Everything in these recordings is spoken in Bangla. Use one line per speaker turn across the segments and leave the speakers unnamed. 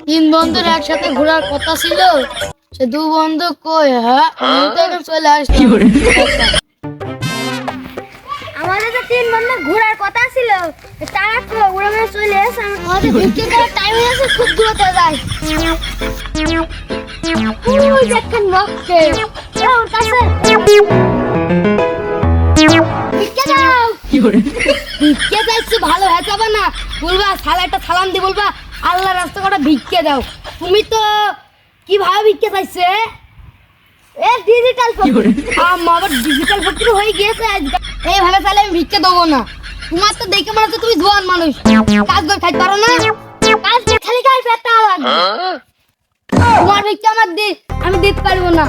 তিন বন্ধুর একসাথে ঘোরার কথা ছিল, সে দু বন্ধু কই? হ্যাঁ, চলে আসছি।
আমাদের তো তিন বন্ধু ঘোরার কথা ছিল, তারা তো ওরা চলে এসে আমাদের ভিক্ষে করার টাইম আছে, খুব দূরতে যায়। ওই দেখেন মক্কে ওর কাছে ভিক্ষে দাও।
ভিক্ষে চাইছো, ভালো হয়ে যাবে না? বলবা সালা একটা সালাম দিয়ে বলবা আল্লাহ রাস্তা করে ভিক্ষে দাও। তুমি তো কিভাবে ভিক্ষে চাইছে?
এ ডিজিটাল ফকির।
আমার ডিজিটাল ফকির হয়ে গিয়েছে আজকাল। এইভাবে চাইলে আমি ভিক্ষে দেবো না। তোমার তো দেখে মনে হচ্ছে তুমি জোয়ান মানুষ, কাজ করে খাইতে পারো না।
কাজ খালি খাই পেটা লাগবে।
তোমার ভিক্ষে আমি দিতে পারবো না।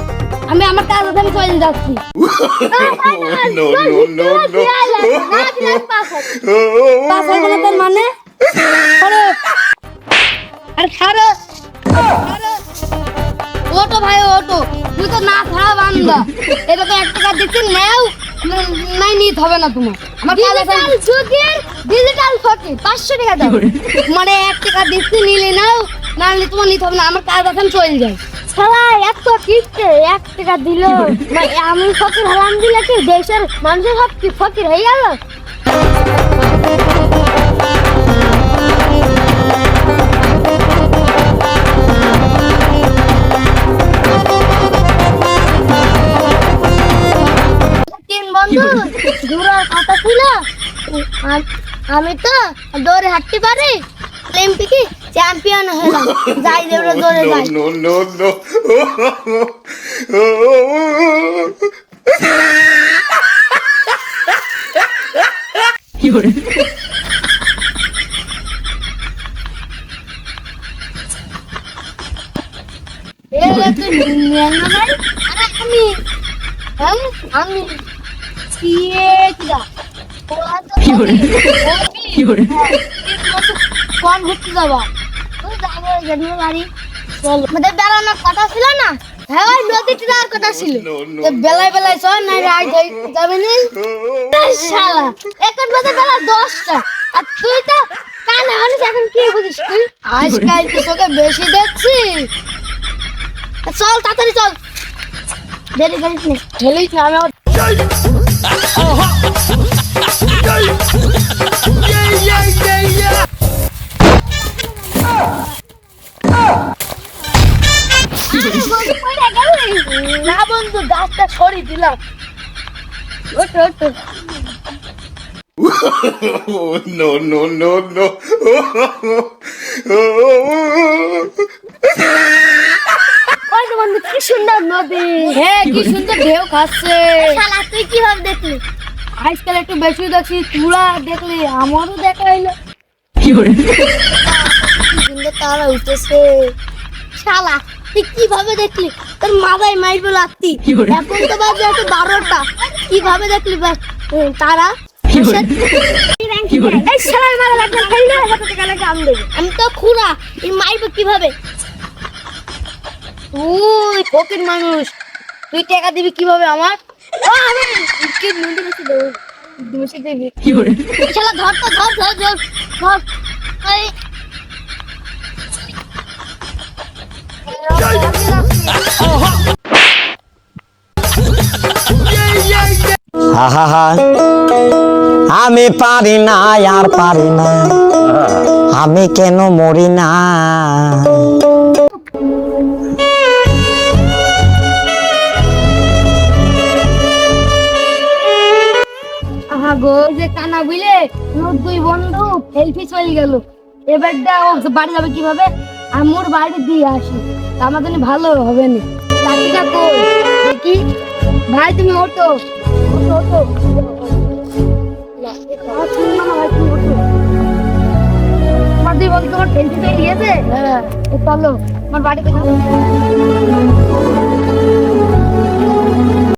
আমি আমার কাজ আছে, আমি চলে যাচ্ছি। মানে ওটো ভাই ওটো, তুই তো না খারাপ আনবা। এটা তো 1 টাকা দিচ্ছি, নেও নাই নিতে হবে না তোমার। আমার
ডিজিটাল ফকির 500 টাকা দাও।
মানে 1 টাকা দিচ্ছি, নিলে নাও, না নিলে তোমার নিতে হবে না। আমার কাজ আছে, আমি চলে যাই।
শালা এত কিপটে 1 টাকা দিল, আমি ফকির হলাম দিলে কি দেশের মানুষের সব কি ফকির হয়ে গেল? তিন বন্ধু ঘোরার কথা ছিল, আমি তো দৌড়ে হাঁটতে পারি, অলিম্পিকে চ্যাম্পিয়ন হলাম। যাই দৌড়ে দৌড়ে যাই। আমি
কোন ঘুরতে যাবা?
বাড়ি আমাদের বেড়ানোর কথা ছিল না?
হ্যাঁ, ওই নদীতে যাওয়ার কথা ছিল। বেলায় বেলায় চল, না রাত যাবে না।
শালা এখন বাজে বেলা 10টা, আর তুই তো কানে মানুষ, এখন কি বুঝিস তুই?
আজকাল তো তোকে বেশি দেখছি। চল তাড়াতাড়ি চল,
দেরি করিস না।
ঠেলিস না। আমি
না বন্ধু, গাছটা সরিয়ে দিলাম। ওঠো ওঠো।
No.
ওই যে বন্ধু, কি সুন্দর নদী।
হ্যাঁ, কি সুন্দর ঢেউ খাচ্ছে।
শালা তুই কিভাবে দেখলি?
আজকাল একটু বেশি দেখছি, তুরা দেখলি, আমারও দেখা হইলো।
সুন্দর তারা উঠেছে। শালা তুই কিভাবে দেখলি? তোর মাথায় মাইরবো লাগতি। এখন তো বাজে 12টা, কিভাবে দেখলি তারা? আমি তো খুড়া, এই মাইরবো কিভাবে?
তুই ফকির মানুষ, তুই টাকা দিবি কিভাবে আমার?
শালা ধর তো, ধর। এই
আহা, আমি পারি না, আর পারি না, আমি কেন মরি না।
আহা গো, যে কানা বুঝলে 90 বন্ধু সেলফি চলে গেল। এবার বাড়ি যাবে কিভাবে? আমার বাড়ি দিয়ে আসি, আমার জন্য ভালো হবে না। চাকরিটা কই দেখি। ভাই তুমি ওঠো। তোমার দুই বন্ধু তোমার সেলফি পেয়ে গিয়েছে। হ্যাঁ, চলো আমার বাড়িতে।